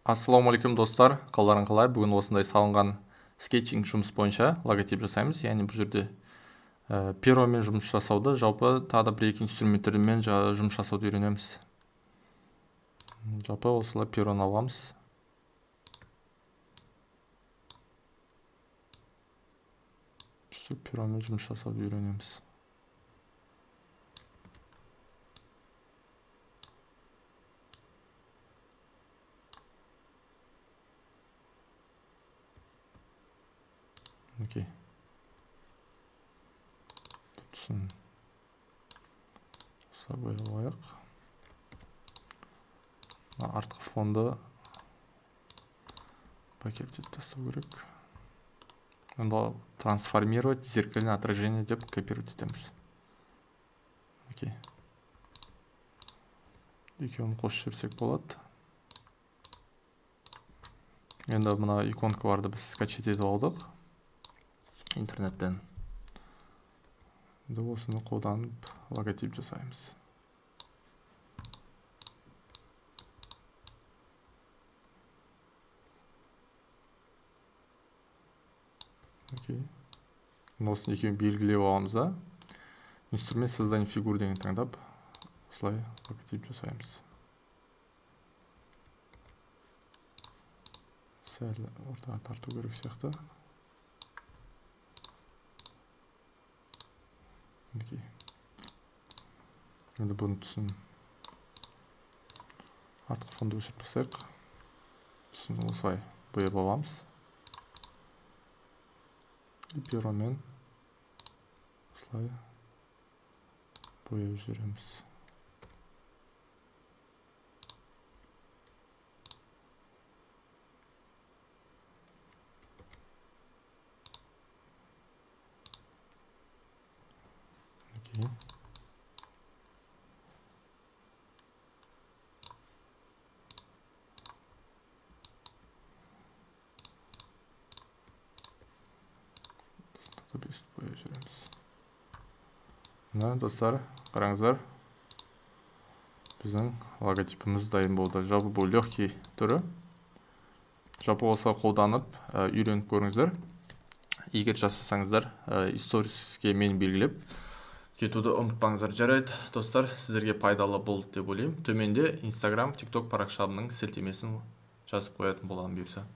Ассалаумағалейкум достар, қалдарың қалай? Бүгін осындай салынған скетчинг жұмыс бойынша логотип жасаймыз. Яғни бұл жерде перомен жұмыс жасауды, жалпы тағы да бір-екі инструменттермен жұмыс жасауды үйренеміз. Жалпы осылай пероны аламыз. Перомен жұмыс жасауды үйренеміз. Окей. Тұтсын. Сабай алайық. Артқы фонды пакетте тастау керек. Онда трансформировать зеркальное отражение деп копировать етеміз. Окей. Екеуін қосып жіберсек болады. Енді мына иконкаларды біз скачать етіп алдық интернеттен. Енді осыны қолданып логотип жасаймыз. Окей. Осыны екеуін белгілеп аламыз да. Инструмент создание фигур деген таңдап, осылай логотип жасаймыз. Сәл ортаға тарту керек сияқты. Окей. Енді бұны түсін артқы фонды өшіріп тастайық. Түсін осылай бояп аламыз. Перомен осылай бояп жүреміз. Окей. Достар, қараңыздар, біздің логотипіміз дайын болды. Жалпы бұл легкий түрі. Жалпы осылай қолданып үйреніп көріңіздер. Егер жасасаңыздар, сториске мен белгілеп кетуді ұмытпаңыздар. Жарайды, достар, сіздерге пайдалы болды деп ойлаймын. Төменде Instagram, TikTok парақшамның сілтемесін жазып қоятын боламын бұйырса.